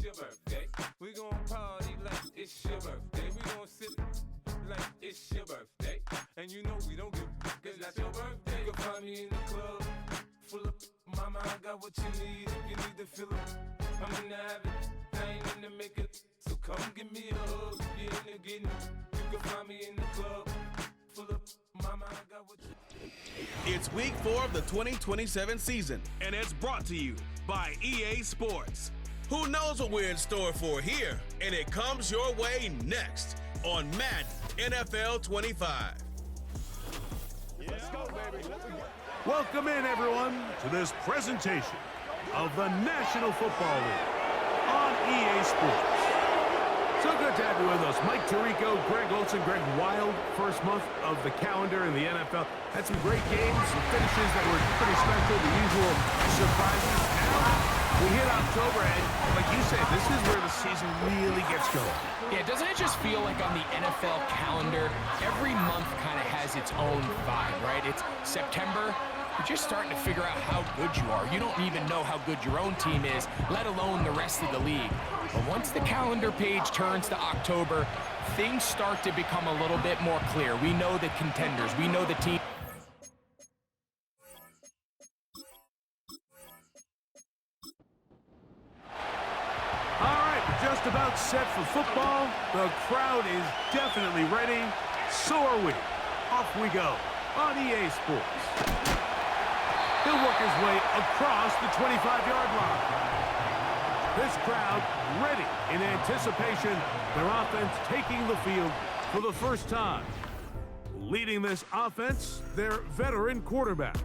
your birthday. We gon' party like it's your birthday. We gon' sip like it's your birthday. And you know we don't give cause that's your birthday. You can find me in the club, full of mama, I got what you need if you need to fill it. I'm in the habit, I ain't in the make it. So come give me a hug, get in the getting. You can find me in the club, full of mama, I got what you need. It's week 4 of the 2027 season, and it's brought to you by EA Sports. Who knows what we're in store for here? And it comes your way next on Madden NFL 25. Let's go, baby. Welcome in, everyone, to this presentation of the National Football League on EA Sports. So good to have you with us. Mike Tirico, Greg Olson, Greg Wild, first month of the calendar in the NFL. Had some great games, some finishes that were pretty special, the usual surprises. Now we hit October, and like you said, this is where the season really gets going. Yeah, doesn't it just feel like on the NFL calendar, every month kind of has its own vibe, right? It's September. You're just starting to figure out how good you are. You don't even know how good your own team is, let alone the rest of the league. But once the calendar page turns to October, things start to become a little bit more clear. We know the contenders. We know the team. All right, just about set for football. The crowd is definitely ready. So are we. Off we go on EA Sports. He'll work his way across the 25-yard line. This crowd ready in anticipation. Their offense taking the field for the first time. Leading this offense, their veteran quarterback.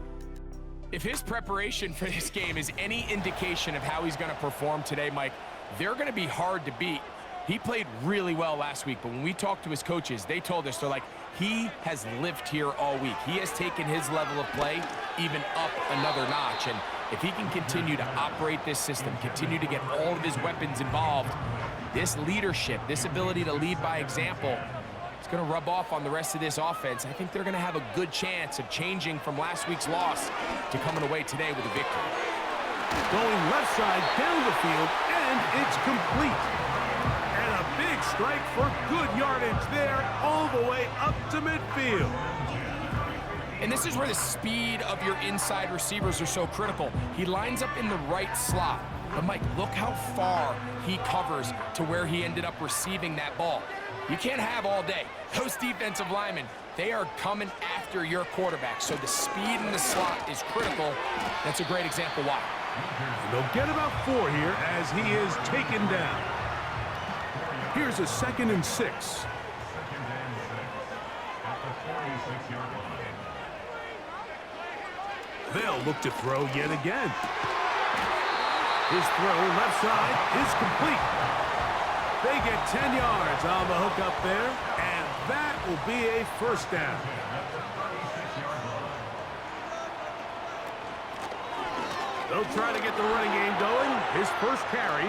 If his preparation for this game is any indication of how he's going to perform today, Mike, they're going to be hard to beat. He played really well last week, but when we talked to his coaches, they told us, they're like, he has lived here all week. He has taken his level of play even up another notch. And if he can continue to operate this system, continue to get all of his weapons involved, this leadership, this ability to lead by example, it's going to rub off on the rest of this offense. I think they're going to have a good chance of changing from last week's loss to coming away today with a victory. Going left side down the field, and it's complete. And a big strike for good yardage there, all the way up to midfield. And this is where the speed of your inside receivers are so critical. He lines up in the right slot. But Mike, look how far he covers to where he ended up receiving that ball. You can't have all day. Those defensive linemen, they are coming after your quarterback. So the speed in the slot is critical. That's a great example why. And they'll get about 4 here as he is taken down. Here's a 2nd and 6. They'll look to throw yet again. His throw left side is complete. They get 10 yards on the hook up there, and that will be a first down. They'll try to get the running game going. His first carry.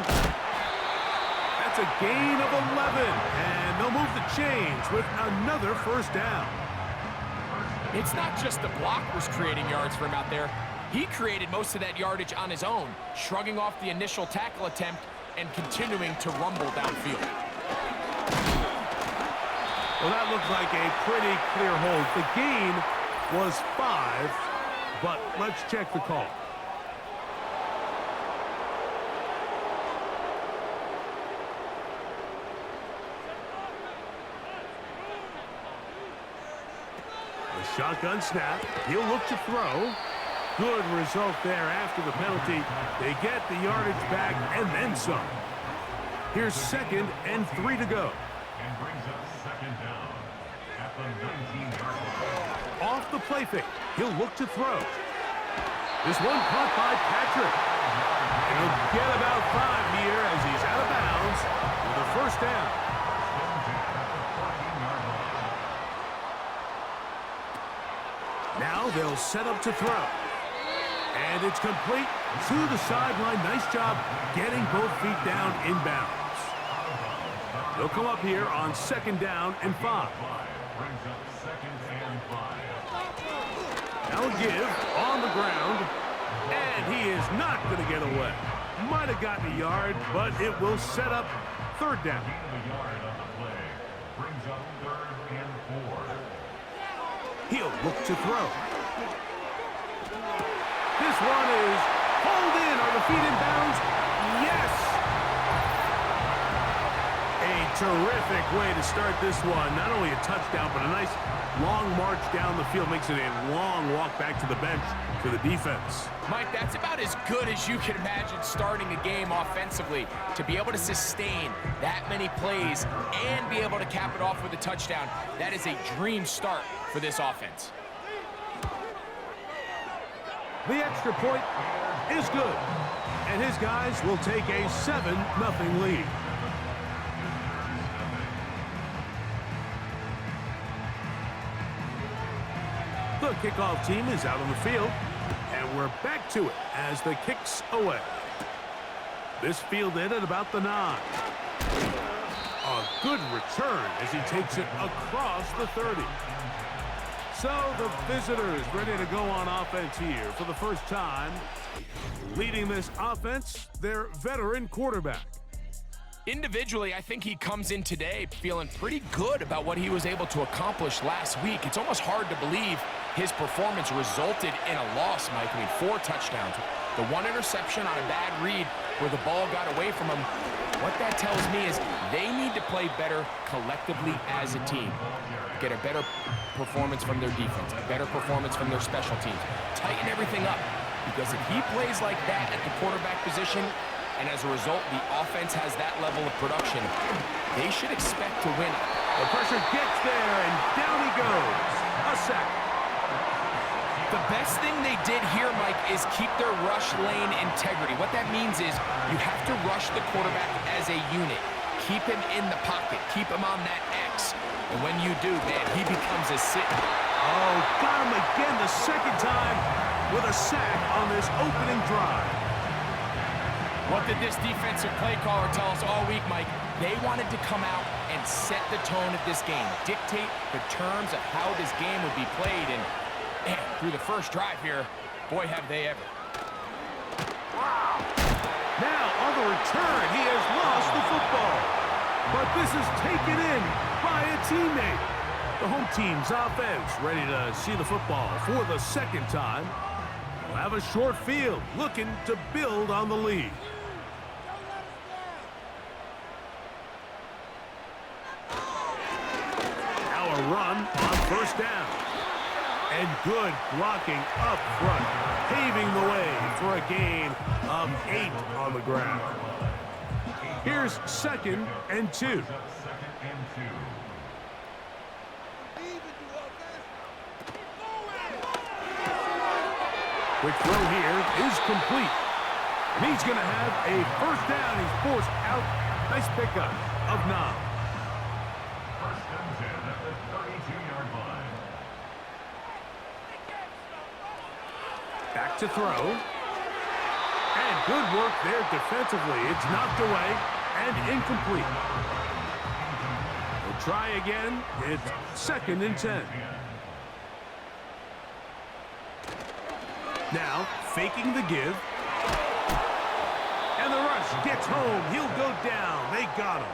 That's a gain of 11, and they'll move the chains with another first down. It's not just the blockers creating yards for him out there. He created most of that yardage on his own, shrugging off the initial tackle attempt and continuing to rumble downfield. Well, that looked like a pretty clear hold. The gain was 5, but let's check the call. Shotgun snap. He'll look to throw. Good result there after the penalty. They get the yardage back and then some. Here's 2nd and 3 to go. And brings up 2nd down at the 19-yard line. Off the play fake. He'll look to throw. This one caught by Patrick. And he'll get about 5 here as he's out of bounds with a first down. Now they'll set up to throw. And it's complete to the sideline. Nice job getting both feet down inbounds. They'll come up here on 2nd down and 5. Brings up 2nd and 5. Now a give on the ground. And he is not going to get away. might have gotten a yard, but it will set up third down. A yard on the play. Brings up 3rd and 4. He'll look to throw. This one is hauled in. Are the feet in bounds? Yes! A terrific way to start this one. Not only a touchdown, but a nice long march down the field. Makes it a long walk back to the bench for the defense. Mike, that's about as good as you can imagine starting a game offensively. To be able to sustain that many plays and be able to cap it off with a touchdown, that is a dream start for this offense. The extra point is good, and his guys will take a 7-0 lead. The kickoff team is out on the field, and we're back to it as the kick's away. This fielded at about the 9. A good return as he takes it across the 30. So the visitors ready to go on offense here for the first time. Leading this offense, their veteran quarterback. Individually, I think he comes in today feeling pretty good about what he was able to accomplish last week. It's almost hard to believe his performance resulted in a loss, Mike. I mean, 4 touchdowns. The 1 interception on a bad read where the ball got away from him. What that tells me is they need to play better collectively as a team. Get a better performance from their defense, a better performance from their special teams. Tighten everything up, because if he plays like that at the quarterback position, and as a result, the offense has that level of production, they should expect to win. The pressure gets there, and down he goes. A sack. The best thing they did here, Mike, is keep their rush lane integrity. What that means is you have to rush the quarterback as a unit. Keep him in the pocket. Keep him on that X. And when you do, man, he becomes a sit. Oh, got him again the second time with a sack on this opening drive. What did this defensive play caller tell us all week, Mike? They wanted to come out and set the tone of this game, dictate the terms of how this game would be played, and man, through the first drive here, boy, have they ever. Now, on the return, he has lost the football. But this is taken in by a teammate. The home team's offense ready to see the football for the second time. They'll have a short field, looking to build on the lead. Now a run on first down. And good blocking up front, paving the way for a gain of 8 on the ground. Here's 2nd and 2. Quick throw here is complete. And he's going to have a first down. He's forced out. Nice pickup of 9. First and 10 at the 32-yard line. Back to throw. And good work there defensively. It's knocked away and incomplete. We'll try again. It's 2nd and 10. Now, faking the give. And the rush gets home. He'll go down. They got him.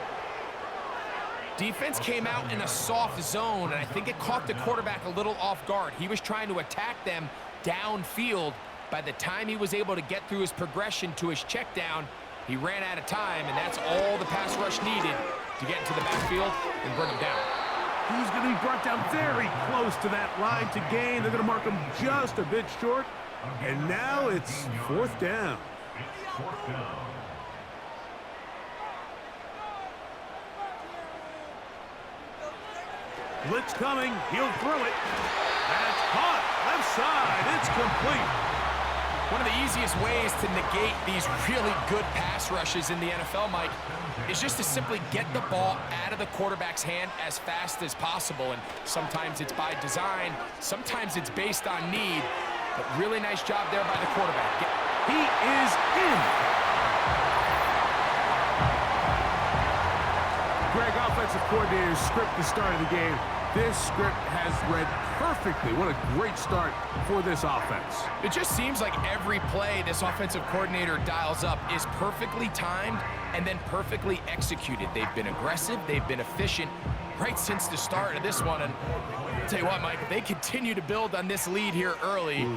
Defense came out in a soft zone, and I think it caught the quarterback a little off guard. He was trying to attack them downfield. By the time he was able to get through his progression to his check down, he ran out of time, and that's all the pass rush needed to get into the backfield and bring him down. He's going to be brought down very close to that line to gain. They're going to mark him just a bit short. And now it's 4th down. It's 4th down. Blitz coming. He'll throw it. That's caught. Left side. It's complete. One of the easiest ways to negate these really good pass rushes in the NFL, Mike, is just to simply get the ball out of the quarterback's hand as fast as possible. And sometimes it's by design. Sometimes it's based on need. But really nice job there by the quarterback. He is in. Greg, offensive coordinator's script the start of the game. This script has read perfectly. What a great start for this offense. It just seems like every play this offensive coordinator dials up is perfectly timed and then perfectly executed. They've been aggressive, they've been efficient right since the start of this one. And I'll tell you what, Mike, if they continue to build on this lead here early,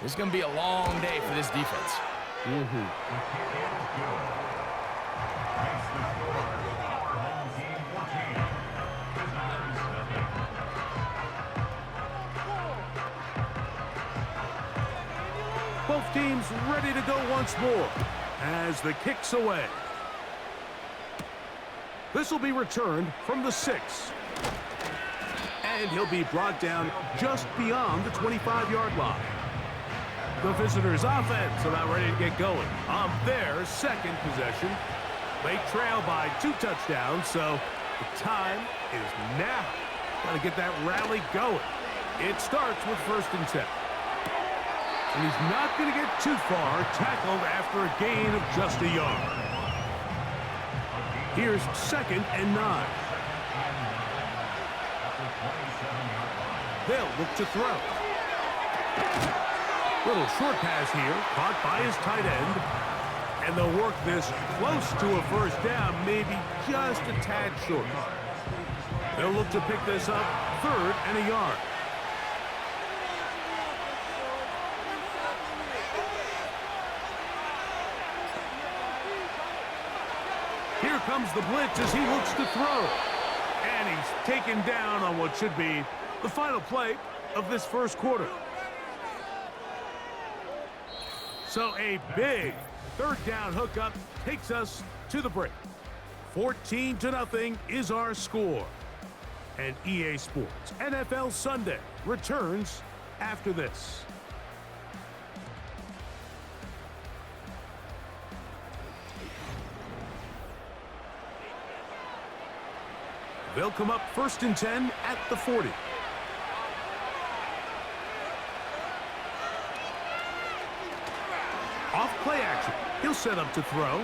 this is going to be a long day for this defense. Both teams ready to go once more as the kick's away. This will be returned from the 6. And he'll be brought down just beyond the 25-yard line. The visitors' offense about ready to get going on their second possession. They trail by 2 touchdowns, so the time is now. Got to get that rally going. It starts with 1st and 10. And he's not going to get too far, tackled after a gain of just a yard. Here's 2nd and 9. They'll look to throw. Little short pass here, caught by his tight end. And they'll work this close to a 1st down, maybe just a tad short. They'll look to pick this up 3rd and a yard. Here comes the blitz as he looks to throw. And he's taken down on what should be the final play of this 1st quarter. So a big 3rd down hookup takes us to the break. 14-0 is our score. And EA Sports NFL Sunday returns after this. They'll come up 1st and 10 at the 40. Off play action. He'll set up to throw.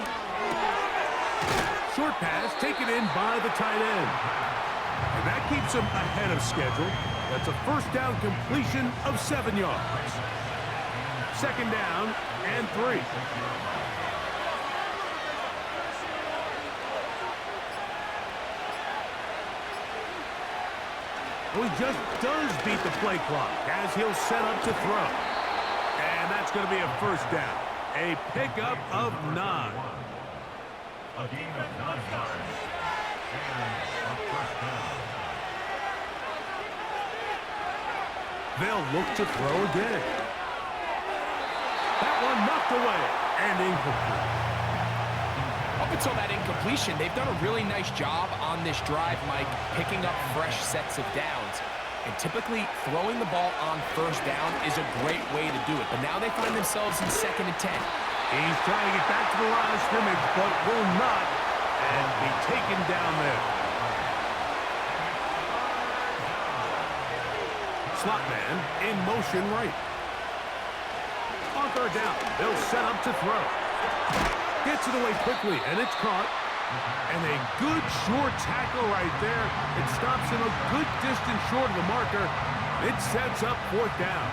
Short pass taken in by the tight end. And that keeps him ahead of schedule. That's a 1st down completion of 7 yards. 2nd down and 3. Well, he just does beat the play clock as he'll set up to throw. And that's going to be a 1st down. A pickup of 9. A gain of 9 yards. And a 1st down. They'll look to throw again. That one knocked away and incomplete. Up until that incompletion, they've done a really nice job on this drive, Mike, picking up fresh sets of downs. And typically, throwing the ball on 1st down is a great way to do it. But now they find themselves in 2nd and 10. He's trying to get back to the line of scrimmage, but will not, and be taken down there. Slot man in motion right. On 3rd down, they'll set up to throw. Gets it away quickly, and it's caught. And a good short tackle right there. It stops him a good distance short of the marker. It sets up 4th down.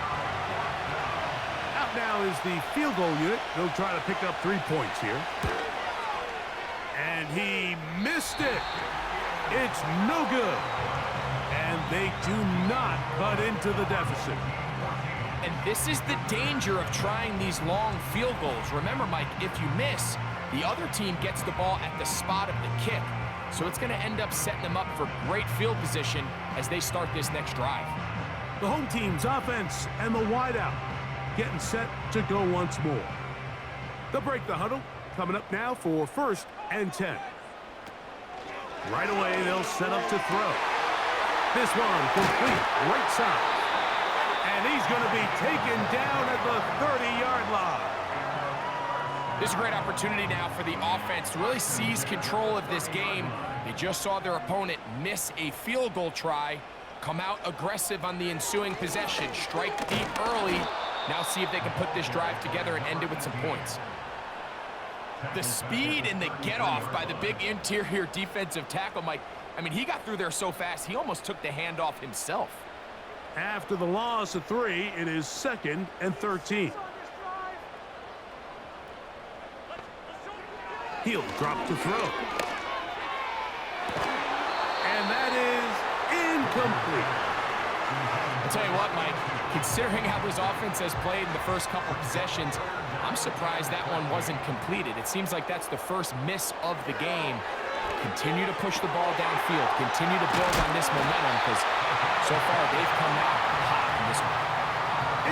Out now is the field goal unit. They'll try to pick up 3 points here. And he missed it. It's no good. And they do not cut into the deficit. And this is the danger of trying these long field goals. Remember, Mike, if you miss, the other team gets the ball at the spot of the kick. So it's going to end up setting them up for great field position as they start this next drive. The home team's offense and the wideout getting set to go once more. They'll break the huddle. Coming up now for 1st and 10. Right away, they'll set up to throw. This one complete right side. And he's going to be taken down at the 30-yard line. This is a great opportunity now for the offense to really seize control of this game. They just saw their opponent miss a field goal try, come out aggressive on the ensuing possession, strike deep early. Now see if they can put this drive together and end it with some points. The speed and the get-off by the big interior defensive tackle, Mike. I mean, he got through there so fast, he almost took the handoff himself. After the loss of 3, it is 2nd and 13. He'll drop to throw. And that is incomplete. I'll tell you what, Mike, considering how this offense has played in the first couple possessions, I'm surprised that one wasn't completed. It seems like that's the first miss of the game. Continue to push the ball downfield. Continue to build on this momentum because so far they've come out hot in this one.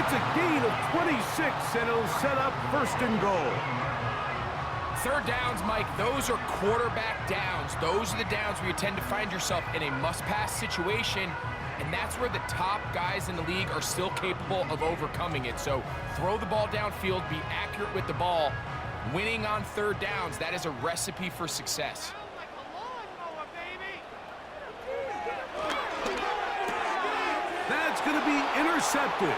It's a gain of 26, and it'll set up 1st and goal. 3rd downs, Mike, those are quarterback downs. Those are the downs where you tend to find yourself in a must-pass situation, and that's where the top guys in the league are still capable of overcoming it. So throw the ball downfield, be accurate with the ball. Winning on 3rd downs, that is a recipe for success. That's going to be intercepted.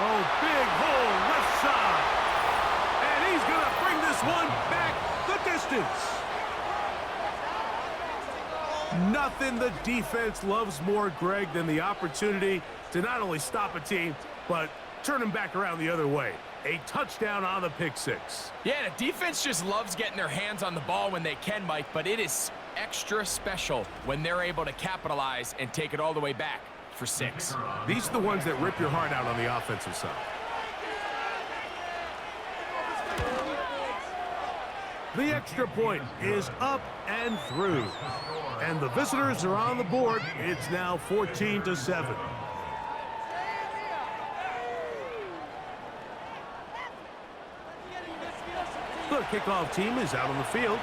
Oh, big hole left side. And he's going to bring this one back the distance. Nothing the defense loves more, Greg, than the opportunity to not only stop a team, but turn them back around the other way. A touchdown on the pick 6. Yeah, the defense just loves getting their hands on the ball when they can, Mike, but it is extra special when they're able to capitalize and take it all the way back for 6. These are the ones that rip your heart out on the offensive side. The extra point is up and through. And the visitors are on the board. It's now 14-7. The kickoff team is out on the field.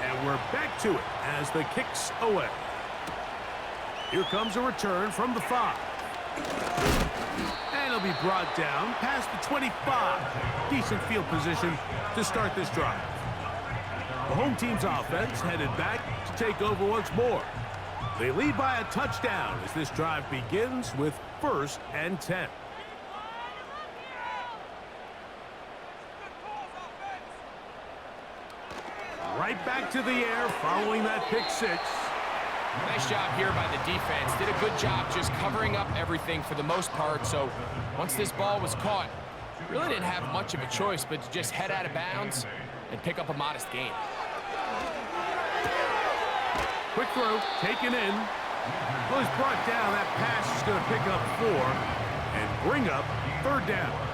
And we're back to it as the kick's away. Here comes a return from the 5. And it'll be brought down past the 25. Decent field position to start this drive. The home team's offense headed back to take over once more. They lead by a touchdown as this drive begins with 1st and 10. Right back to the air following that pick 6. Nice job here by the defense. Did a good job just covering up everything for the most part. So once this ball was caught, really didn't have much of a choice but to just head out of bounds and pick up a modest gain. Quick throw, taken in. Well, he's brought down. That pass is going to pick up 4 and bring up 3rd down.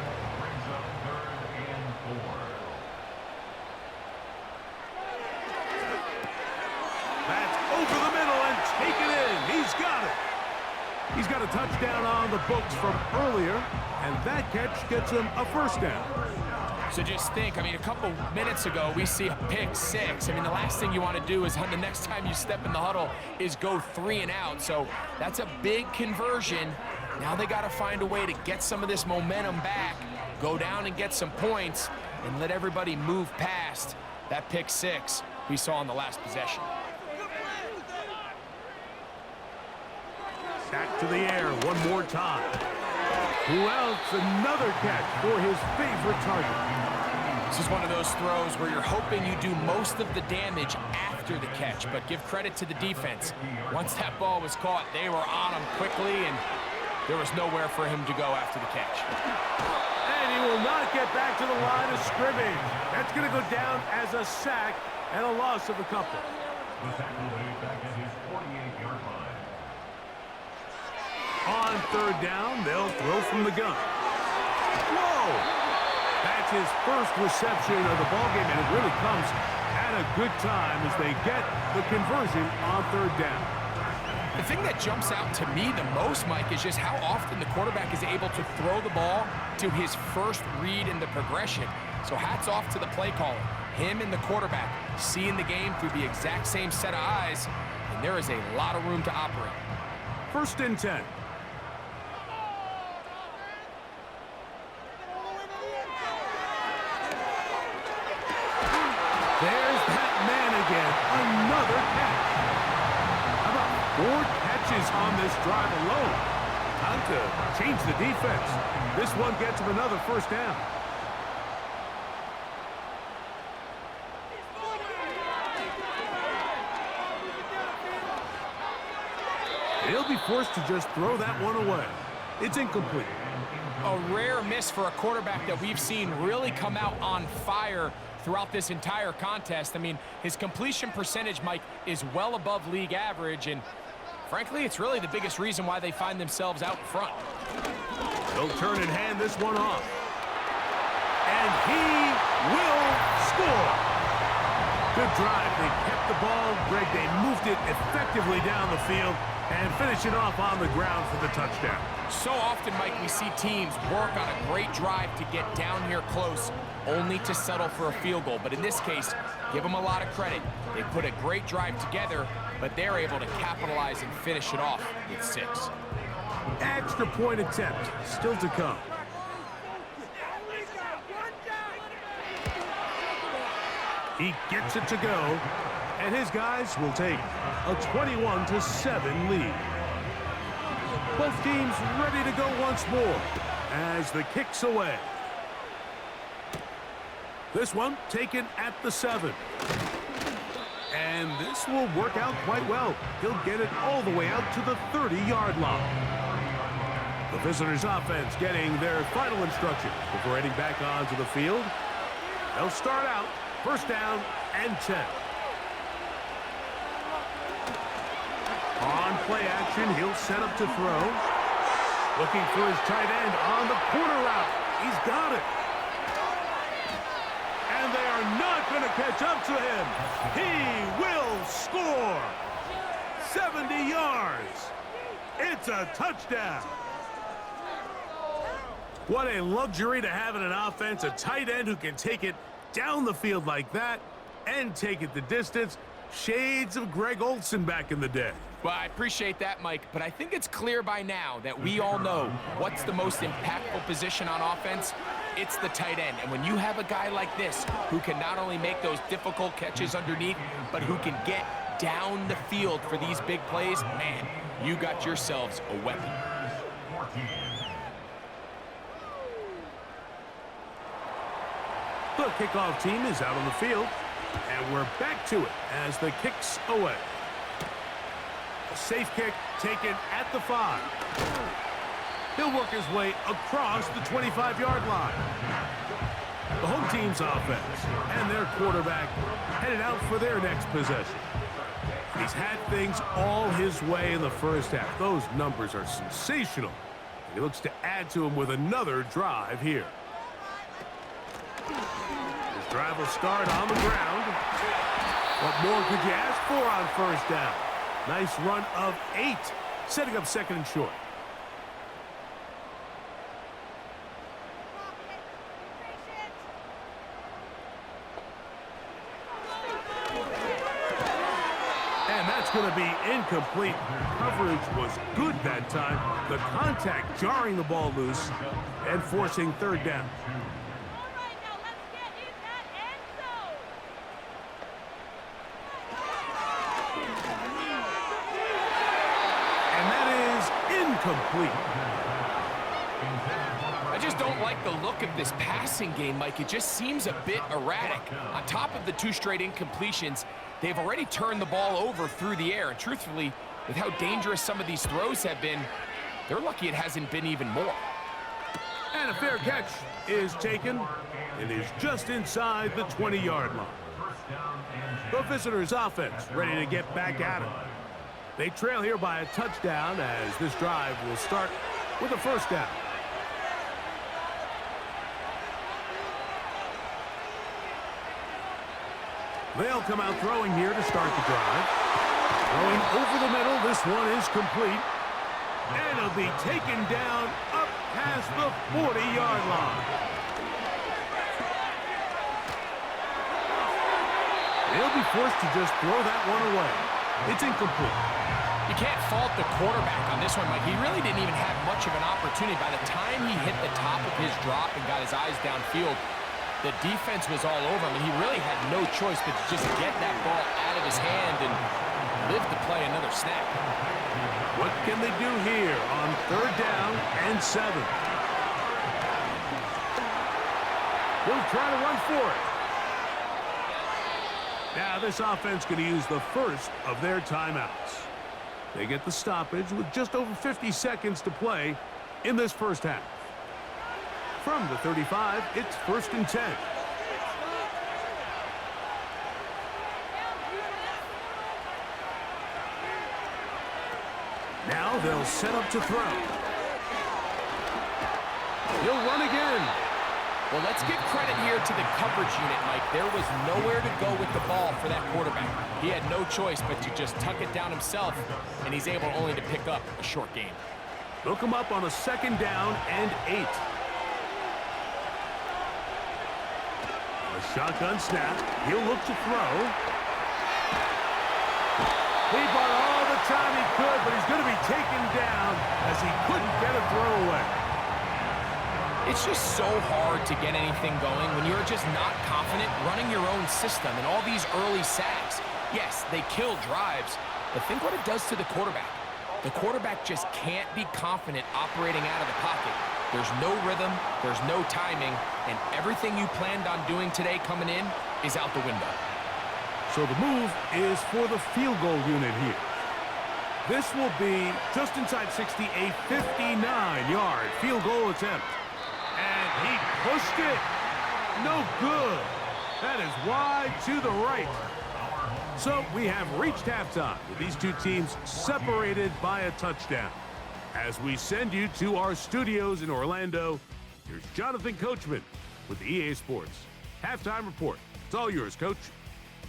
That's over the middle and taken in. He's got it. He's got a touchdown on the books from earlier, and that catch gets him a 1st down. So just think, I mean, a couple minutes ago, we see a pick 6. I mean, the last thing you want to do is the next time you step in the huddle is go 3 and out. So that's a big conversion. Now they got to find a way to get some of this momentum back, go down and get some points, and let everybody move past that pick 6 we saw in the last possession. Back to the air one more time. Who else? Another catch for his favorite target. This is one of those throws where you're hoping you do most of the damage after the catch, but give credit to the defense. Once that ball was caught, they were on him quickly, and there was nowhere for him to go after the catch. And he will not get back to the line of scrimmage. That's going to go down as a sack and a loss of a couple. The sack will be back at his 48-yard line. On 3rd down, they'll throw from the gun. Whoa! That's his first reception of the ballgame, and it really comes at a good time as they get the conversion on 3rd down. The thing that jumps out to me the most, Mike, is just how often the quarterback is able to throw the ball to his first read in the progression. So hats off to the play caller. Him and the quarterback seeing the game through the exact same set of eyes, and there is a lot of room to operate. 1st and 10. There's that man again. Another catch. How about 4 catches on this drive alone? Time to change the defense. This one gets him another 1st down. He'll be forced to just throw that one away. It's incomplete. A rare miss for a quarterback that we've seen really come out on fire throughout this entire contest. I mean, his completion percentage, Mike, is well above league average, and frankly, it's really the biggest reason why they find themselves out front. He'll turn and hand this one off. And he will score. Good drive. They kept the ball. Greg, they moved it effectively down the field and finish it off on the ground for the touchdown. So often, Mike, we see teams work on a great drive to get down here close, only to settle for a field goal. But in this case, give them a lot of credit. They put a great drive together, but they're able to capitalize and finish it off with 6. Extra point attempt still to come. He gets it to go, and his guys will take a 21-7 lead. Both teams ready to go once more as the kick's away. This one taken at the 7. And this will work out quite well. He'll get it all the way out to the 30-yard line. The visitors' offense getting their final instructions before heading back onto the field. They'll start out first down and 10. On play action, he'll set up to throw. Looking for his tight end on the corner route. He's got it. And they are not going to catch up to him. He will score. 70 yards. It's a touchdown. What a luxury to have in an offense, a tight end who can take it down the field like that and take it the distance. Shades of Greg Olsen back in the day. Well, I appreciate that, Mike, but I think it's clear by now that we all know what's the most impactful position on offense. It's the tight end. And when you have a guy like this who can not only make those difficult catches underneath, but who can get down the field for these big plays, man, you got yourselves a weapon. The kickoff team is out on the field, and we're back to it as the kick's away. A safe kick taken at the 5. He'll work his way across the 25-yard line. The home team's offense and their quarterback headed out for their next possession. He's had things all his way in the first half. Those numbers are sensational. He looks to add to them with another drive here. His drive will start on the ground. What more could you ask for on first down? Nice run of 8, setting up second and short. And that's going to be incomplete. Coverage was good that time. The contact jarring the ball loose and forcing third down. Complete. I just don't like the look of this passing game, Mike. It just seems a bit erratic. On top of the 2 straight incompletions, they've already turned the ball over through the air. And truthfully, with how dangerous some of these throws have been, they're lucky it hasn't been even more. And a fair catch is taken. It is just inside the 20-yard line. The visitors' offense ready to get back at it. They trail here by a touchdown as this drive will start with a first down. They'll come out throwing here to start the drive. Throwing over the middle, this one is complete. And it'll be taken down up past the 40-yard line. They'll be forced to just throw that one away. It's incomplete. You can't fault the quarterback on this one, Mike. He really didn't even have much of an opportunity. By the time he hit the top of his drop and got his eyes downfield, the defense was all over him, and he really had no choice but to just get that ball out of his hand and live to play another snap. What can they do here on third down and 7? He'll try to run for it. Now this offense going to use the first of their timeouts. They get the stoppage with just over 50 seconds to play in this first half. From the 35, it's 1st and 10. Now they'll set up to throw. He'll run again. Well, let's give credit here to the coverage unit, Mike. There was nowhere to go with the ball for that quarterback. He had no choice but to just tuck it down himself, and he's able only to pick up a short gain. Look him up on a 2nd down and 8. A shotgun snap. He'll look to throw. He bought all the time he could, but he's going to be taken down as he couldn't get a throw away. It's just so hard to get anything going when you're just not confident running your own system, and all these early sacks. Yes, they kill drives, but think what it does to the quarterback. The quarterback just can't be confident operating out of the pocket. There's no rhythm, there's no timing, and everything you planned on doing today coming in is out the window. So the move is for the field goal unit here. This will be just inside 60, a 59-yard field goal attempt. And he pushed it. No good. That is wide to the right. So we have reached halftime with these two teams separated by a touchdown. As we send you to our studios in Orlando, here's Jonathan Coachman with the EA Sports Halftime Report. It's all yours, Coach.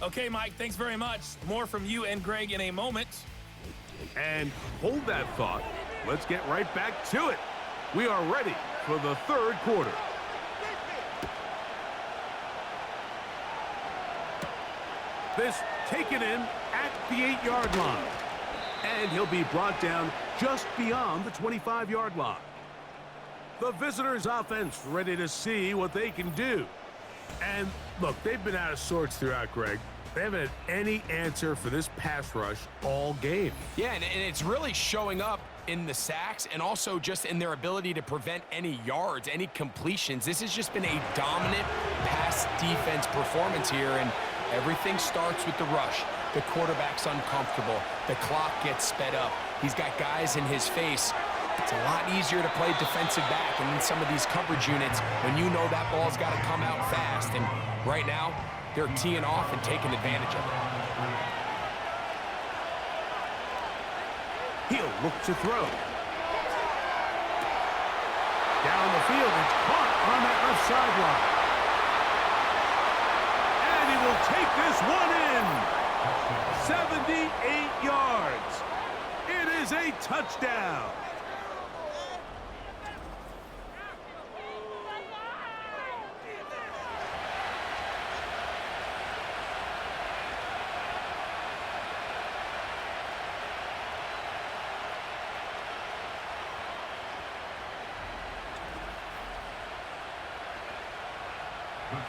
Okay, Mike, thanks very much. More from you and Greg in a moment. And hold that thought. Let's get right back to it. We are ready for the third quarter. This taken in at the 8-yard line. And he'll be brought down just beyond the 25-yard line. The visitors' offense ready to see what they can do. And look, they've been out of sorts throughout, Greg. They haven't had any answer for this pass rush all game. Yeah, and it's really showing up in the sacks and also just in their ability to prevent any yards, any completions. This has just been a dominant pass defense performance here, and everything starts with the rush. The quarterback's uncomfortable. The clock gets sped up. He's got guys in his face. It's a lot easier to play defensive back and in some of these coverage units when you know that ball's got to come out fast. And right now, they're teeing off and taking advantage of it. He'll look to throw. Down the field, it's caught on that left sideline. And he will take this one in. 78 yards. It is a touchdown.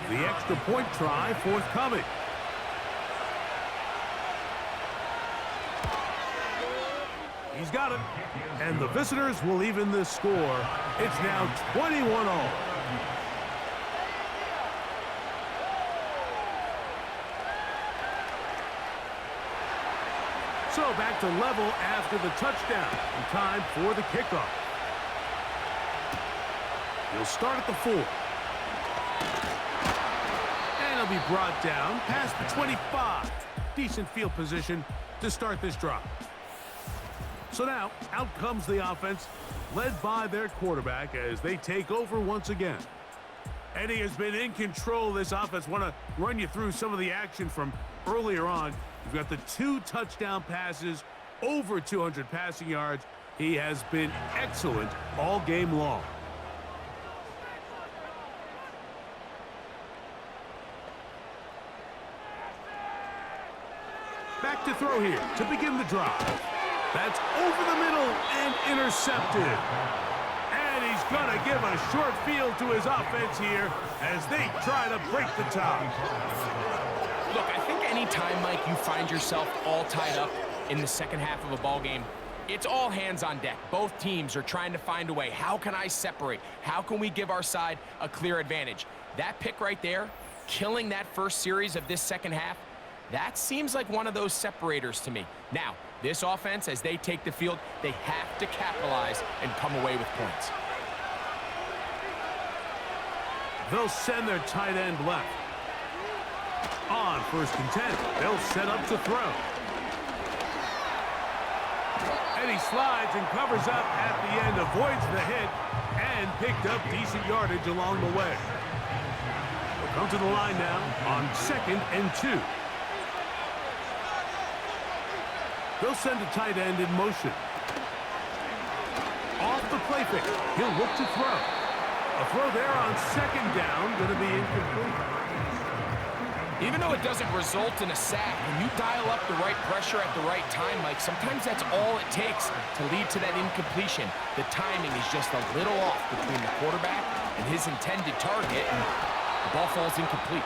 The extra point try forthcoming. He's got it. And the visitors will even the score. It's now 21-all. So back to level after the touchdown. And time for the kickoff. He'll start at the 4. And he'll be brought down past the 25. Decent field position to start this drive. So now, out comes the offense, led by their quarterback as they take over once again. And he has been in control of this offense. Want to run you through some of the action from earlier on. You've got the 2 touchdown passes, over 200 passing yards. He has been excellent all game long. Back to throw here to begin the drive. That's over the middle and intercepted. And he's going to give a short field to his offense here as they try to break the tie. Look, I think anytime, Mike, you find yourself all tied up in the second half of a ball game, it's all hands on deck. Both teams are trying to find a way. How can I separate? How can we give our side a clear advantage? That pick right there, killing that first series of this second half, that seems like one of those separators to me. Now, This offense, as they take the field, they have to capitalize and come away with points. They'll send their tight end left. On 1st and 10, they'll set up to throw. And he slides and covers up at the end, avoids the hit, and picked up decent yardage along the way. We'll come to the line now on 2nd and 2. They'll send a tight end in motion. Off the play fake, he'll look to throw. A throw there on 2nd down, going to be incomplete. Even though it doesn't result in a sack, when you dial up the right pressure at the right time, Mike, sometimes that's all it takes to lead to that incompletion. The timing is just a little off between the quarterback and his intended target, and the ball falls incomplete.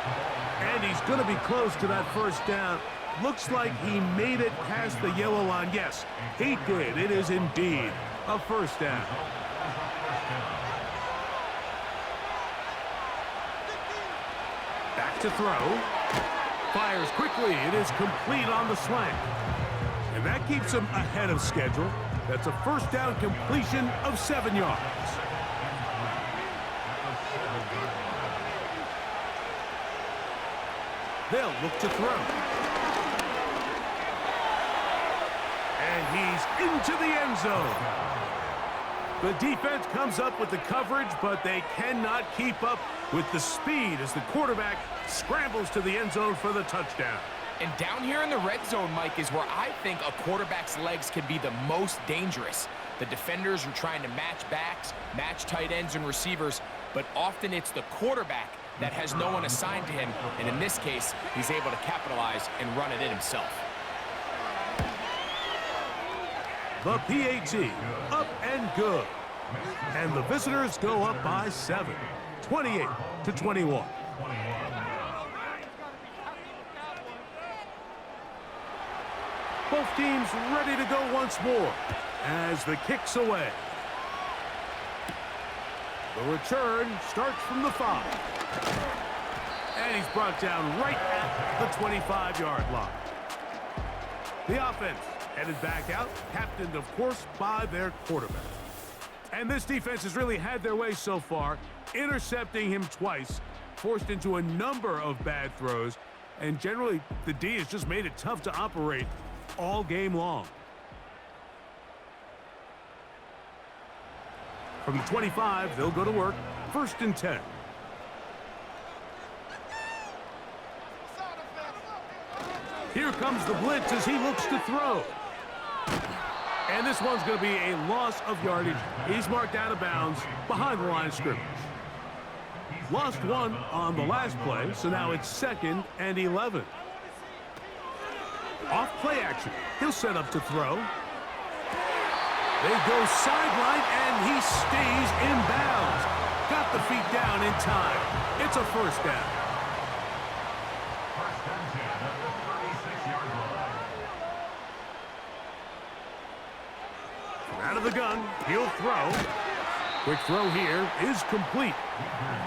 And he's going to be close to that 1st down. Looks like he made it past the yellow line. Yes, he did. It is indeed a 1st down. Back to throw. Fires quickly. It is complete on the slant. And that keeps him ahead of schedule. That's a 1st down completion of 7 yards. They'll look to throw. And he's into the end zone. The defense comes up with the coverage, but they cannot keep up with the speed as the quarterback scrambles to the end zone for the touchdown. And down here in the red zone, Mike, is where I think a quarterback's legs can be the most dangerous. The defenders are trying to match backs, match tight ends and receivers, but often it's the quarterback that has no one assigned to him, and in this case, he's able to capitalize and run it in himself. The PAT, up and good. And the visitors go up by 7, 28-21. Both teams ready to go once more as the kick's away. The return starts from the 5. And he's brought down right at the 25-yard line. The offense headed back out, captained, of course, by their quarterback. And this defense has really had their way so far, intercepting him twice, forced into a number of bad throws, and generally the D has just made it tough to operate all game long. From the 25, they'll go to work, 1st and 10. Here comes the blitz as he looks to throw. And this one's going to be a loss of yardage. He's marked out of bounds behind the line of scrimmage. Lost 1 on the last play, so now it's 2nd and 11. Off play action. He'll set up to throw. They go sideline, and he stays in bounds. Got the feet down in time. It's a 1st down. Out of the gun, he'll throw. Quick throw here is complete.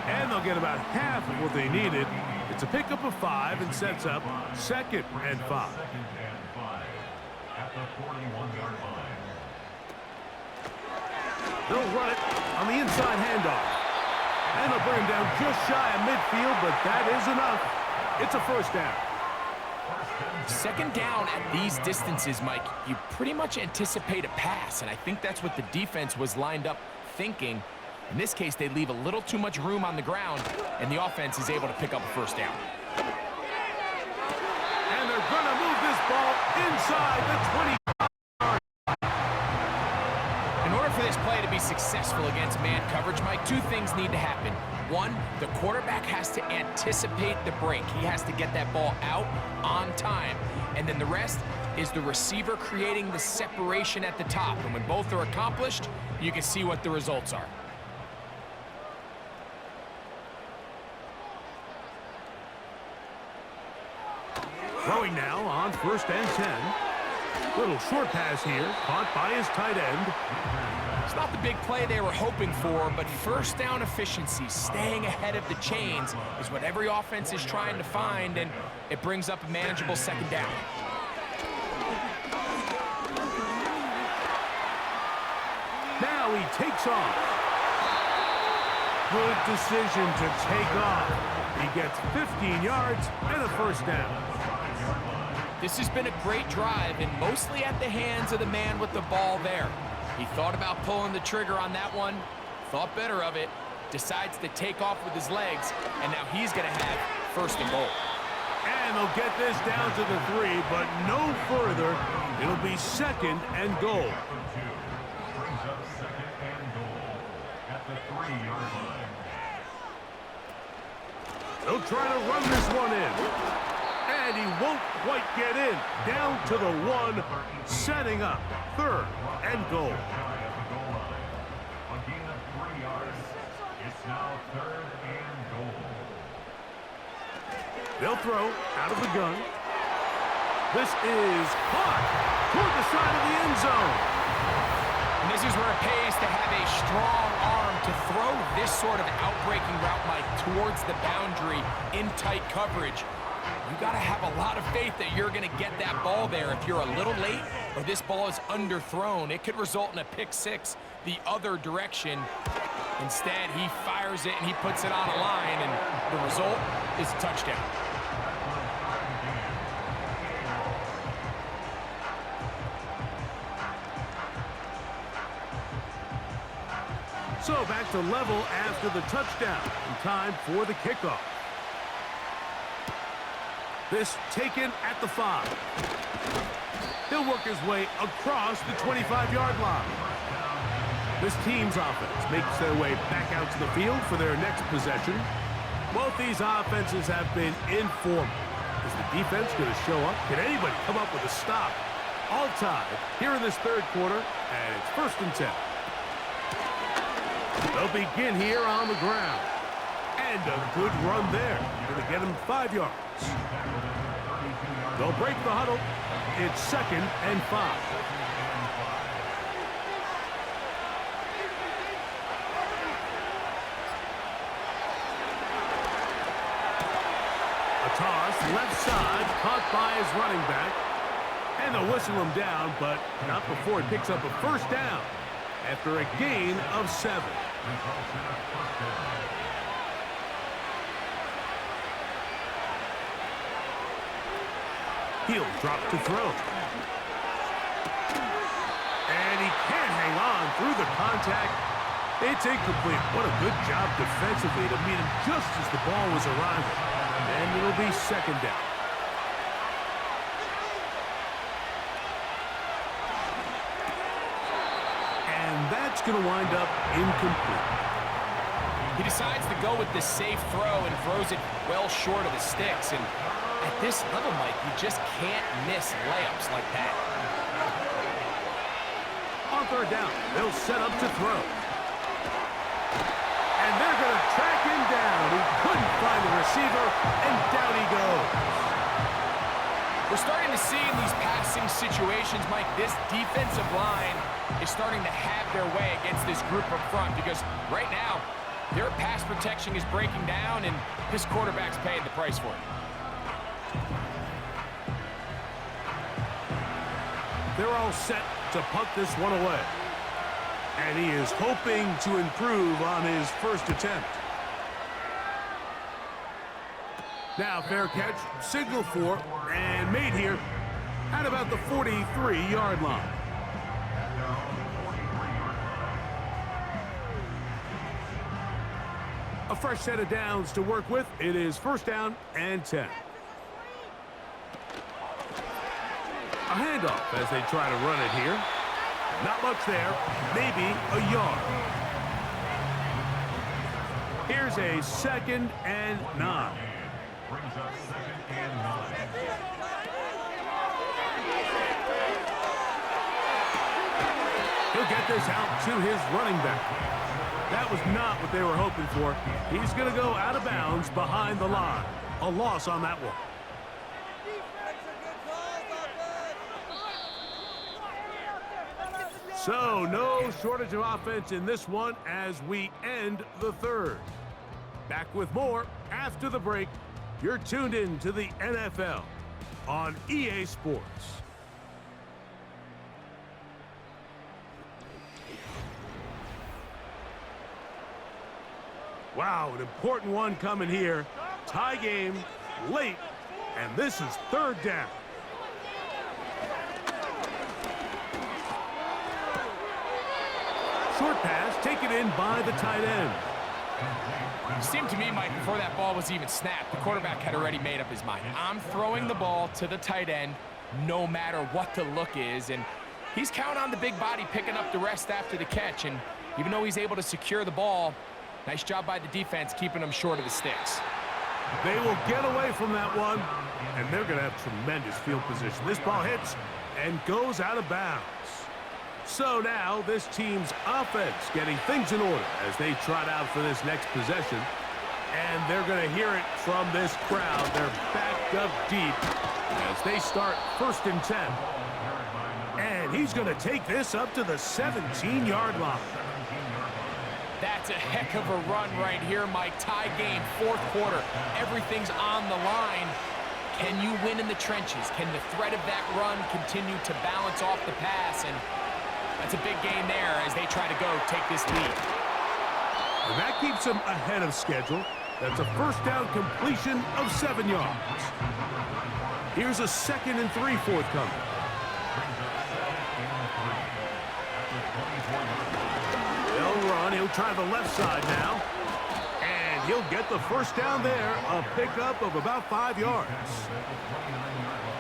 And they'll get about half of what they needed. It's a pickup of 5 and sets up 2nd and 5. At the 41-yard line. They'll run it on the inside handoff. And they'll bring him down just shy of midfield, but that is enough. It's a 1st down. 2nd down at these distances, Mike, you pretty much anticipate a pass, and I think that's what the defense was lined up thinking. In this case, they leave a little too much room on the ground, and the offense is able to pick up a 1st down. And they're going to move this ball inside the 20. In order for this play to be successful against man coverage, Mike, 2 things need to happen. 1, the quarterback has to anticipate the break. He has to get that ball out on time. And then the rest is the receiver creating the separation at the top. And when both are accomplished, you can see what the results are. Throwing now on 1st and 10. Little short pass here, caught by his tight end. It's not the big play they were hoping for, but 1st down efficiency, staying ahead of the chains, is what every offense is trying to find, and it brings up a manageable 2nd down. now he takes off. Good decision to take off. He gets 15 yards and a first down. This has been a great drive, and mostly at the hands of the man with the ball there. He thought about pulling the trigger on that one, thought better of it, decides to take off with his legs, and now he's going to have first and goal. And they'll get this down to the 3, but no further. It'll be second and goal. Brings up second and goal at the 3-yard line. They'll try to run this one in. And he won't quite get in. Down to the 1, setting up third and goal. At the goal line. A gain of 3 yards. It's now third and goal. They'll throw out of the gun. This is caught toward the side of the end zone. And this is where it pays to have a strong arm to throw this sort of outbreaking route, Mike, towards the boundary in tight coverage. You got to have a lot of faith that you're going to get that ball there. If you're a little late or this ball is underthrown, it could result in a pick six the other direction. Instead, he fires it and he puts it on a line, and the result is a touchdown. So back to level after the touchdown. And time for the kickoff. This taken at the 5. He'll work his way across the 25-yard line. This team's offense makes their way back out to the field for their next possession. Both these offenses have been informal. Is the defense going to show up? Can anybody come up with a stop? All tied here in this third quarter, and it's first and 10. They'll begin here on the ground. And a good run there. Going to get him 5 yards. They'll break the huddle. It's second and 5. A toss left side, caught by his running back. And they'll whistle him down, but not before he picks up a first down after a gain of 7. He'll drop to throw. And he can't hang on through the contact. It's incomplete. What a good job defensively to meet him just as the ball was arriving. And it'll be second down. And that's going to wind up incomplete. He decides to go with the safe throw and throws it well short of the sticks. And at this level, Mike, you just can't miss layups like that. On third down, they'll set up to throw. And they're going to track him down. He couldn't find the receiver, and down he goes. We're starting to see in these passing situations, Mike, this defensive line is starting to have their way against this group up front, because right now, their pass protection is breaking down, and this quarterback's paying the price for it. They're all set to punt this one away. And he is hoping to improve on his first attempt. Now fair catch, signal for, and made here at about the 43-yard line. A fresh set of downs to work with. It is first down and 10. A handoff as they try to run it here. Not much there, maybe a yard. Here's a second and 9. Brings up second and 9. He'll get this out to his running back. That was not what they were hoping for. He's going to go out of bounds behind the line. A loss on that one. So, no shortage of offense in this one as we end the third. Back with more after the break. You're tuned in to the NFL on EA Sports. Wow, an important one coming here. Tie game, late, and this is 3rd down. Short pass taken in by the tight end. It seemed to me, Mike, before that ball was even snapped, the quarterback had already made up his mind. I'm throwing the ball to the tight end no matter what the look is, and he's counting on the big body picking up the rest after the catch, and even though he's able to secure the ball, nice job by the defense keeping him short of the sticks. They will get away from that one, and they're going to have tremendous field position. This ball hits and goes out of bounds. So now this team's offense getting things in order as they trot out for this next possession. And they're going to hear it from this crowd. They're backed up deep as they start 1st and 10. And he's going to take this up to the 17-yard line. That's a heck of a run right here, Mike. Tie game, 4th quarter. Everything's on the line. Can you win in the trenches? Can the threat of that run continue to balance off the pass? And that's a big gain there as they try to go take this lead. And that keeps them ahead of schedule. That's a 1st down completion of 7 yards. Here's a 2nd and 3 forthcoming. They'll run. He'll try the left side now. And he'll get the 1st down there. A pickup of about 5 yards.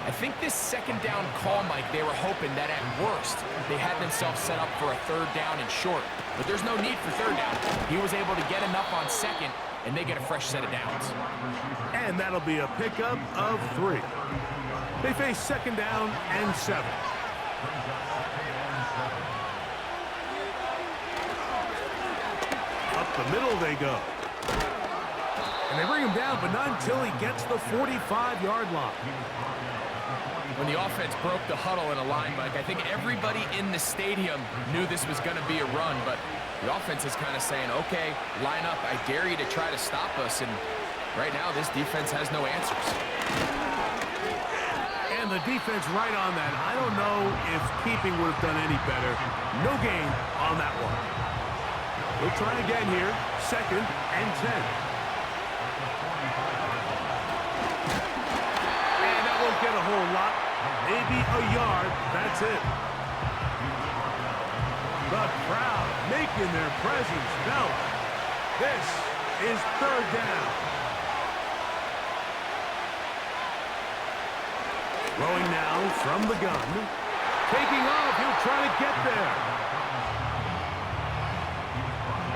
I think this 2nd down call, Mike, they were hoping that at worst they had themselves set up for a 3rd down and short. But there's no need for 3rd down. He was able to get enough on 2nd, and they get a fresh set of downs. And that'll be a pickup of 3. They face 2nd down and 7. Up the middle they go. And they bring him down, but not until he gets the 45-yard line. When the offense broke the huddle in a line, Mike, I think everybody in the stadium knew this was going to be a run, but the offense is kind of saying, okay, line up, I dare you to try to stop us, and right now this defense has no answers. And the defense right on that. I don't know if keeping would have done any better. No gain on that one. We'll try again here, 2nd and 10. And that won't get a whole lot. Maybe a yard, that's it. The crowd making their presence felt. This is 3rd down. Throwing now from the gun. Taking off, he'll try to get there.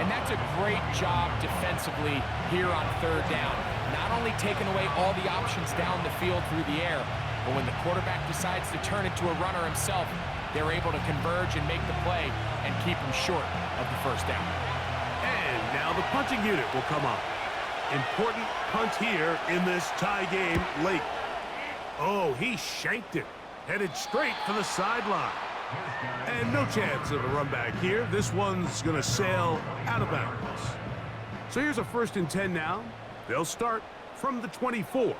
And that's a great job defensively here on 3rd down. Not only taking away all the options down the field through the air, but when the quarterback decides to turn it to a runner himself, they're able to converge and make the play and keep him short of the 1st down. And now the punting unit will come on. Important punt here in this tie game late. Oh, he shanked it. Headed straight for the sideline. And no chance of a run back here. This one's going to sail out of bounds. So here's a 1st and 10 now. They'll start from the 24.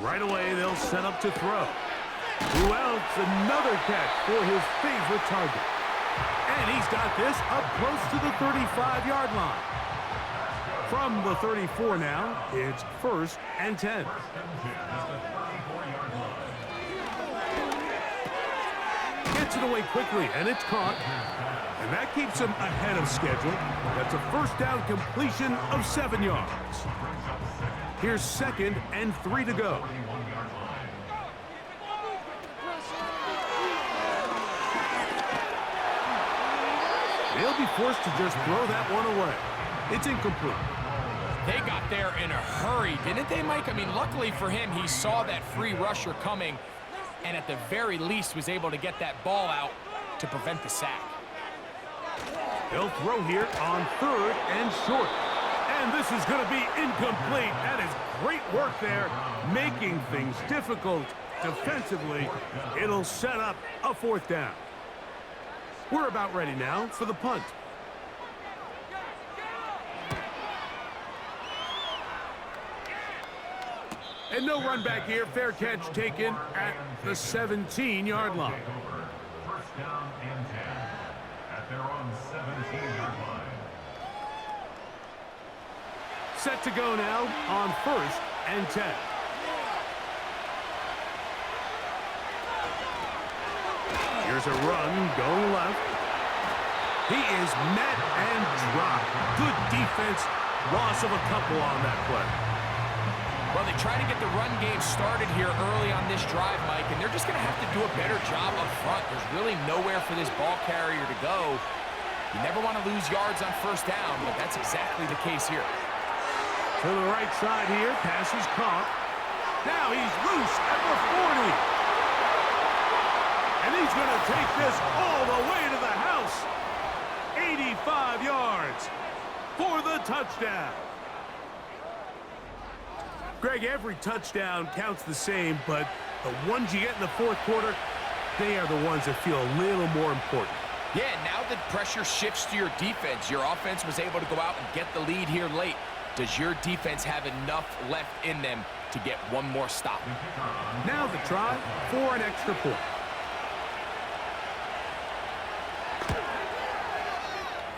Right away, they'll set up to throw. Who else? Another catch for his favorite target. And he's got this up close to the 35-yard line. From the 34 now, it's 1st and 10. Gets it away quickly, and it's caught. And that keeps him ahead of schedule. That's a 1st down completion of 7 yards. Here's 2nd and 3 to go. They'll be forced to just throw that one away. It's incomplete. They got there in a hurry, didn't they, Mike? I mean, luckily for him, he saw that free rusher coming and at the very least was able to get that ball out to prevent the sack. They'll throw here on 3rd and short. And this is going to be incomplete. That is great work there, making things difficult defensively. It'll set up a 4th down. We're about ready now for the punt. And no run back here. Fair catch taken at the 17-yard line. 1st down and 10 at their own 17-yard line. set to go now on 1st and 10. Here's a run going left. He is met and dropped. Good defense. Loss of a couple on that play. Well, they try to get the run game started here early on this drive, Mike, and they're just going to have to do a better job up front. There's really nowhere for this ball carrier to go. You never want to lose yards on 1st down, but that's exactly the case here. To the right side here, pass is caught. Now he's loose at the 40. And he's going to take this all the way to the house. 85 yards for the touchdown. Greg, every touchdown counts the same, but the ones you get in the 4th quarter, they are the ones that feel a little more important. Yeah, now that pressure shifts to your defense, your offense was able to go out and get the lead here late. Does your defense have enough left in them to get one more stop? Now the try for an extra point.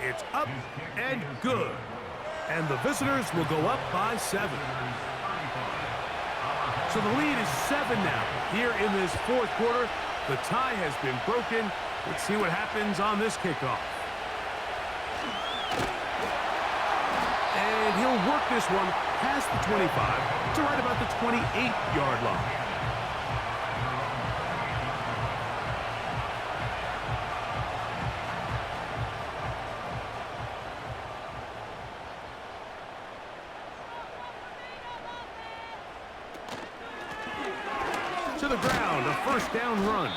It's up and good. And the visitors will go up by 7. So the lead is 7 now. Here in this 4th quarter, the tie has been broken. Let's see what happens on this kickoff. And he'll work this one past the 25 to right about the 28-yard line. To the ground, a 1st down run.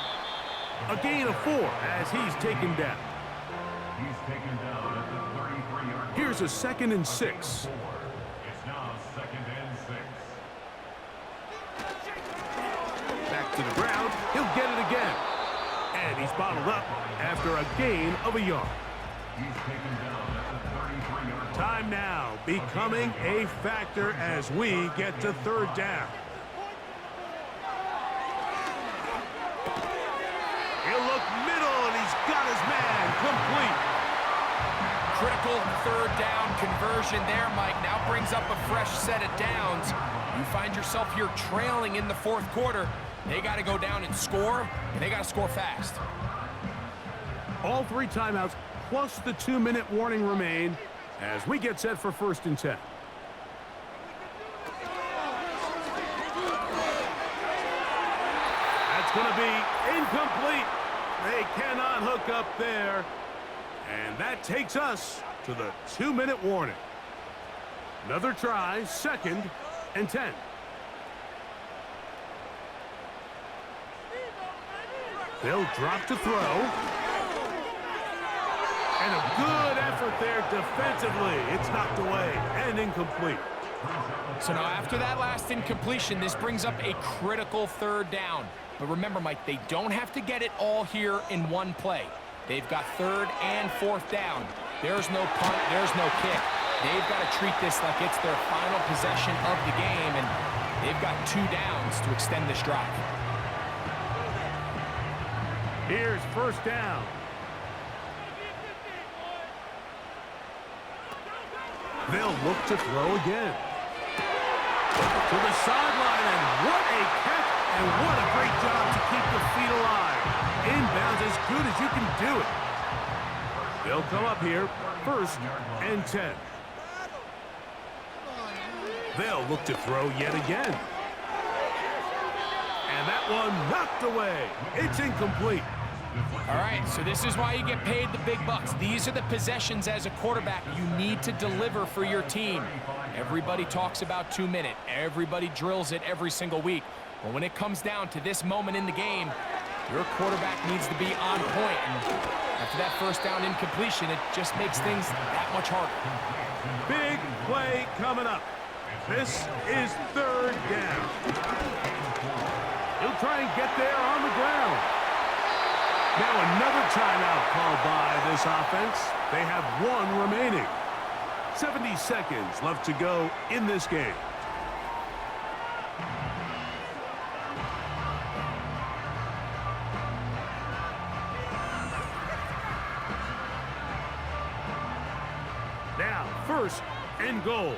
A gain of 4 as he's taken down. He's taken down at the 33-yard line. Here's a 2nd and 6. It's now 2nd and 6. Back to the ground. He'll get it again. And he's bottled up after a gain of a yard. He's taken down at the 33-yard line. Time now becoming a factor as we get to 3rd down. He'll look middle, and he's got his man complete. Critical 3rd down conversion there, Mike. Now brings up a fresh set of downs. You find yourself here trailing in the 4th quarter. They got to go down and score, and they got to score fast. All 3 timeouts plus the 2-minute warning remain as we get set for 1st and 10. That's going to be incomplete. They cannot hook up there. And that takes us to the 2-minute warning. Another try, 2nd and 10. They'll drop to throw. And a good effort there defensively. It's knocked away and incomplete. So now after that last incompletion, this brings up a critical 3rd down. But remember, Mike, they don't have to get it all here in one play. They've got 3rd and 4th down. There's no punt, there's no kick. They've got to treat this like it's their final possession of the game, and they've got 2 downs to extend this drive. Here's 1st down. They'll look to throw again. To the sideline, and what a catch, and what a great job to keep the feet alive. Inbounds as good as you can do it. They'll come up here, 1st and 10. They'll look to throw yet again. And that one knocked away. It's incomplete. All right, so this is why you get paid the big bucks. These are the possessions as a quarterback you need to deliver for your team. Everybody talks about 2-minute. Everybody drills it every single week. But when it comes down to this moment in the game, your quarterback needs to be on point. And after that 1st down incompletion, it just makes things that much harder. Big play coming up. This is 3rd down. He'll try and get there on the ground. Now another timeout called by this offense. They have 1 remaining. 70 seconds left to go in this game. Now, 1st and goal.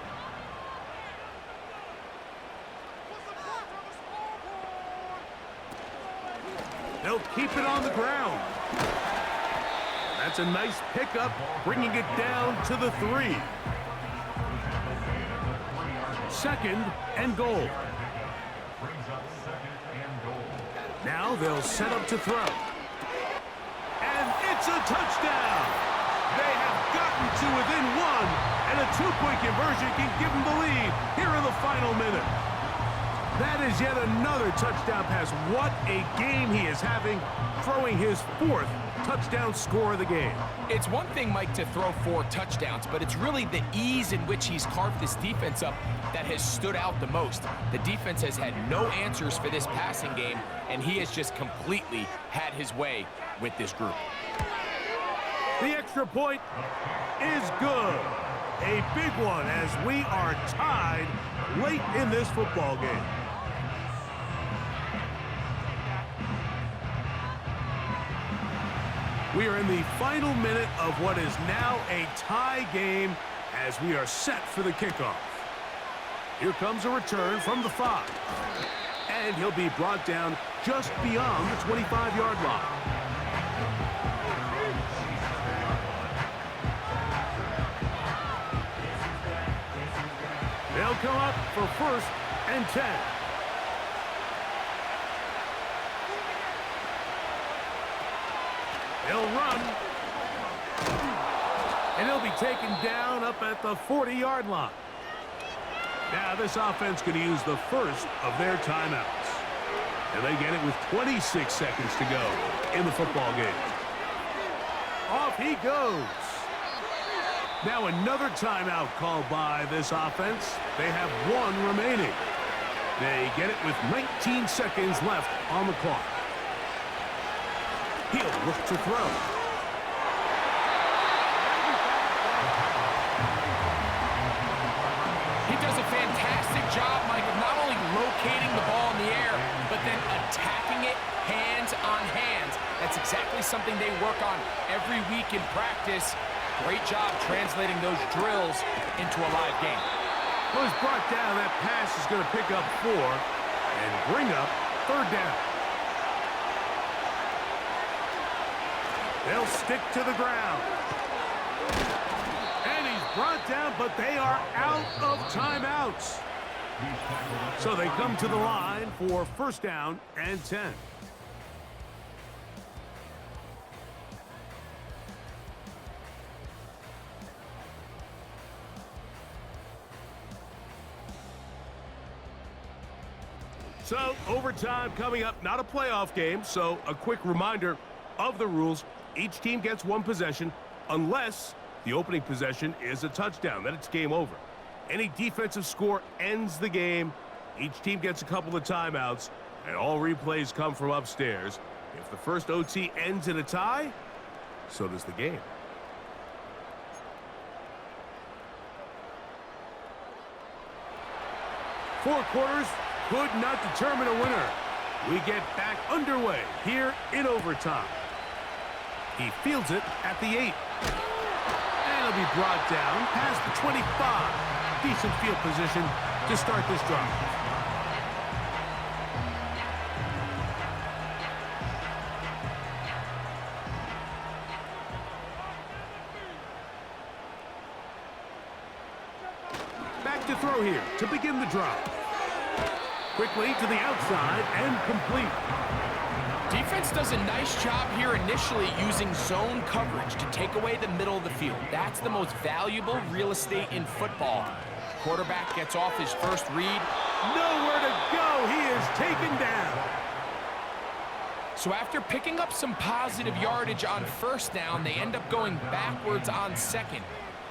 They'll keep it on the ground. That's a nice pickup, bringing it down to the 3. 2nd and goal. Now they'll set up to throw. And it's a touchdown. They have gotten to within 1, and a 2-point conversion can give them the lead here in the final minute. That is yet another touchdown pass. What a game he is having, throwing his 4th touchdown score of the game. It's one thing, Mike, to throw 4 touchdowns, but it's really the ease in which he's carved this defense up that has stood out the most. The defense has had no answers for this passing game, and he has just completely had his way with this group. The extra point is good. A big one as we are tied late in this football game. We are in the final minute of what is now a tie game as we are set for the kickoff. Here comes a return from the 5. And he'll be brought down just beyond the 25-yard line. They'll come up for 1st and 10. He'll run. And he'll be taken down up at the 40-yard line. Now this offense going to use the first of their timeouts. And they get it with 26 seconds to go in the football game. Off he goes. Now another timeout called by this offense. They have 1 remaining. They get it with 19 seconds left on the clock. He'll look to throw. He does a fantastic job, Mike, of not only locating the ball in the air, but then attacking it hands on hands. That's exactly something they work on every week in practice. Great job translating those drills into a live game. Well, he's brought down. That pass is going to pick up 4 and bring up 3rd down. They'll stick to the ground. And he's brought down, but they are out of timeouts. So they come to the line for 1st down and 10. So, overtime coming up, not a playoff game, so a quick reminder of the rules. Each team gets 1 possession unless the opening possession is a touchdown. Then it's game over. Any defensive score ends the game. Each team gets a couple of timeouts, and all replays come from upstairs. If the first OT ends in a tie, so does the game. Four quarters could not determine a winner. We get back underway here in overtime. He fields it at the 8. And he'll be brought down past the 25. Decent field position to start this drive. Back to throw here to begin the drive. Quickly to the outside and complete. Defense does a nice job here initially using zone coverage to take away the middle of the field. That's the most valuable real estate in football. Quarterback gets off his first read. Nowhere to go. He is taken down. So after picking up some positive yardage on 1st down, they end up going backwards on 2nd.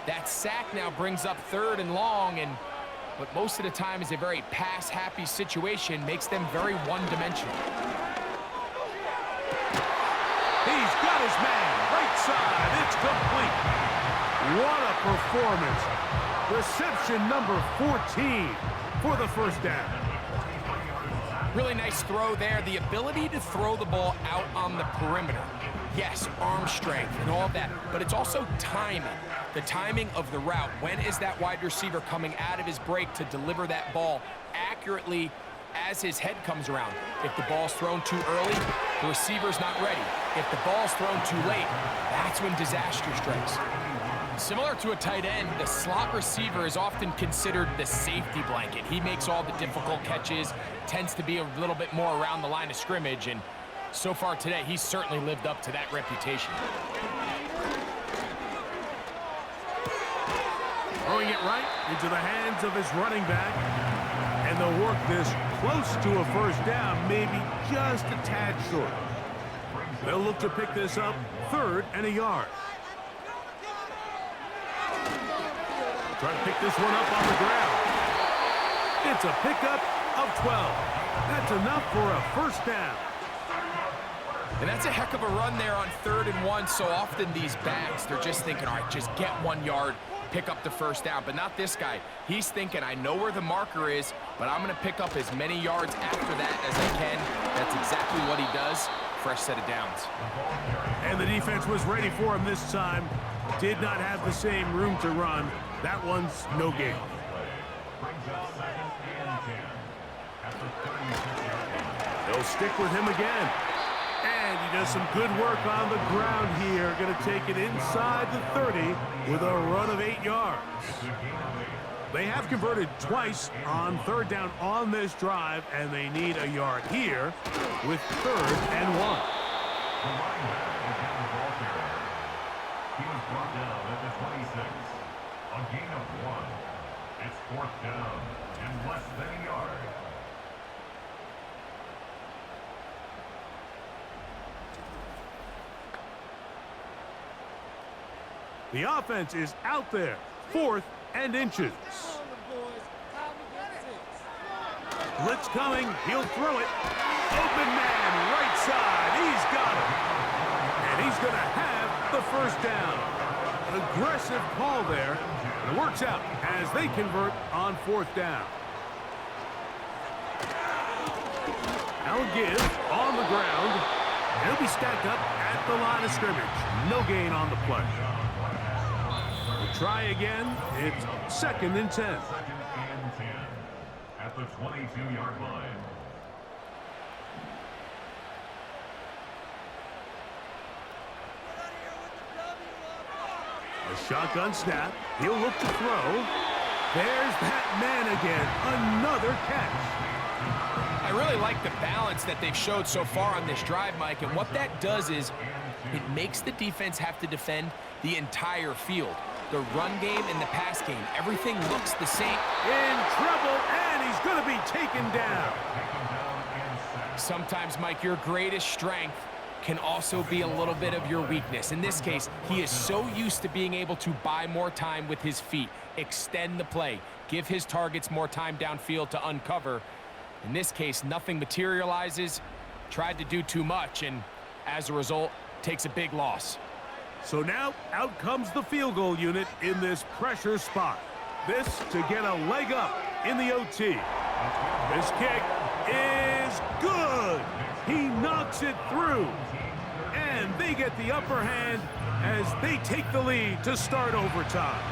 That sack now brings up 3rd and long, and what most of the time is a very pass-happy situation makes them very one-dimensional. He's got his man, right side, it's complete. What a performance. Reception number 14 for the 1st down. Really nice throw there. The ability to throw the ball out on the perimeter. Yes, arm strength and all of that, but it's also timing. The timing of the route. When is that wide receiver coming out of his break to deliver that ball accurately as his head comes around? If the ball's thrown too early, The receiver's not ready. If the ball's thrown too late, that's when disaster strikes. Similar to a tight end, the slot receiver is often considered the safety blanket. He makes all the difficult catches, tends to be a little bit more around the line of scrimmage, and so far today, he's certainly lived up to that reputation. Throwing it right into the hands of his running back. And they'll work this close to a first down, maybe just a tad short. They'll look to pick this up 3rd and a yard. Trying to pick this one up on the ground. It's a pickup of 12. That's enough for a first down. And that's a heck of a run there on 3rd and 1. So often these backs, they're just thinking, all right, just get 1 yard, pick up the first down. But not this guy. He's thinking, I know where the marker is, but I'm going to pick up as many yards after that as I can. That's exactly what he does. Fresh set of downs. And the defense was ready for him this time. Did not have the same room to run. That one's no gain. They'll stick with him again. And he does some good work on the ground here. Going to take it inside the 30 with a run of 8 yards. They have converted twice on 3rd down on this drive, and they need a yard here with 3rd and 1. He was brought down at the 26. A gain of 1. It's 4th down and less than a yard. The offense is out there. 4th and inches. Blitz coming. He'll throw it. Open man, right side. He's got it. And he's going to have the first down. An aggressive call there. And it works out as they convert on 4th down. Now give on the ground. He'll be stacked up at the line of scrimmage. No gain on the play. Try again. It's 2nd and 10. 2nd and 10 at the 22-yard line. A shotgun snap. He'll look to throw. There's that man again. Another catch. I really like the balance that they've showed so far on this drive, Mike, and what that does is it makes the defense have to defend the entire field. The run game and the pass game, everything looks the same. In trouble, and he's going to be taken down. Sometimes, Mike, your greatest strength can also be a little bit of your weakness. In this case, he is so used to being able to buy more time with his feet, extend the play, give his targets more time downfield to uncover. In this case, nothing materializes, tried to do too much, and as a result, takes a big loss. So now, out comes the field goal unit in this pressure spot. This to get a leg up in the OT. This kick is good. He knocks it through. And they get the upper hand as they take the lead to start overtime.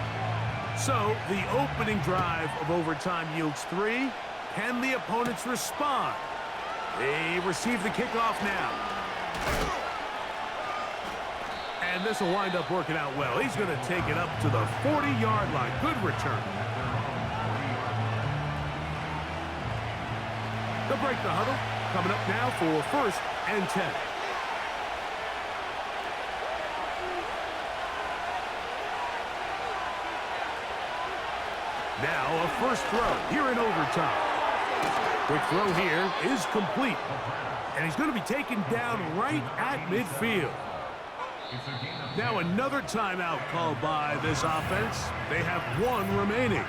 So, the opening drive of overtime yields 3. Can the opponents respond? They receive the kickoff now. And this will wind up working out well. He's going to take it up to the 40-yard line. Good return. They'll break the huddle. Coming up now for 1st and 10. Now a first throw here in overtime. Quick throw here is complete. And he's going to be taken down right at midfield. Now another timeout called by this offense. They have 1 remaining.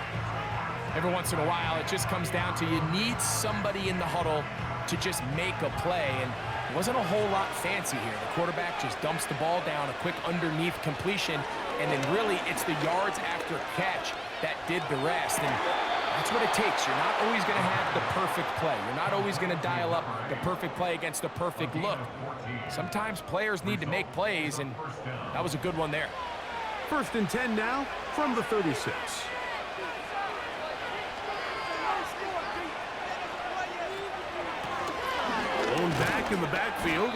Every once in a while, it just comes down to you need somebody in the huddle to just make a play, and it wasn't a whole lot fancy here. The quarterback just dumps the ball down, a quick underneath completion, and then really it's the yards after catch that did the rest, and that's what it takes. You're not always going to have the perfect play. You're not always going to dial up the perfect play against the perfect look. Sometimes players need to make plays, and that was a good one there. 1st and 10 now from the 36. Lone back in the backfield.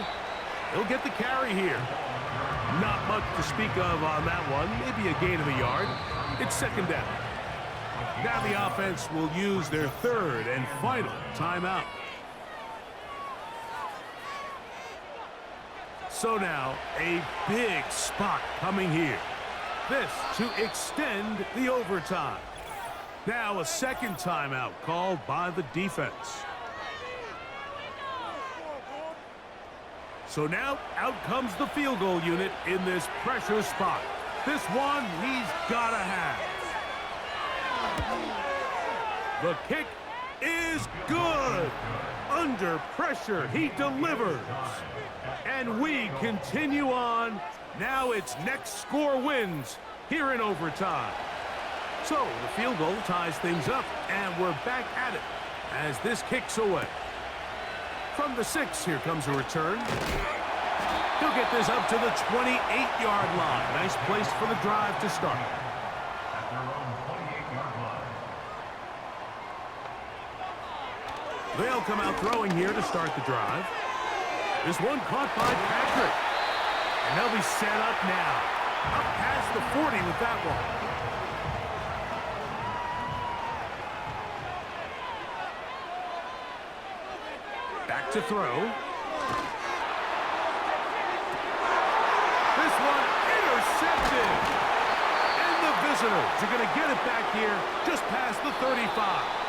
He'll get the carry here. Not much to speak of on that one. Maybe a gain of a yard. It's second down. Now the offense will use their third and final timeout. So now, a big spot coming here. This to extend the overtime. Now a second timeout called by the defense. So now out comes the field goal unit in this pressure spot. This one he's got to have. The kick is good. Under pressure, he delivers. And we continue on. Now it's next score wins here in overtime. So the field goal ties things up, and we're back at it as this kicks away. From the 6, here comes a return. He'll get this up to the 28-yard line. Nice place for the drive to start. At their own 28-yard line. They'll come out throwing here to start the drive. This one caught by Patrick. And they'll be set up now. Up past the 40 with that one. Back to throw. This one intercepted. And the visitors are going to get it back here just past the 35.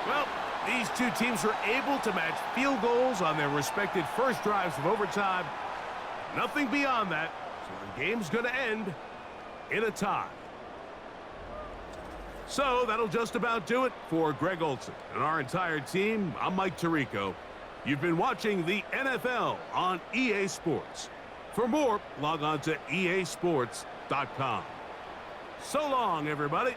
Well, these two teams were able to match field goals on their respective first drives of overtime. Nothing beyond that, so the game's going to end in a tie. So that'll just about do it for Greg Olson and our entire team. I'm Mike Tirico. You've been watching the NFL on EA Sports. For more, log on to easports.com. So long, everybody.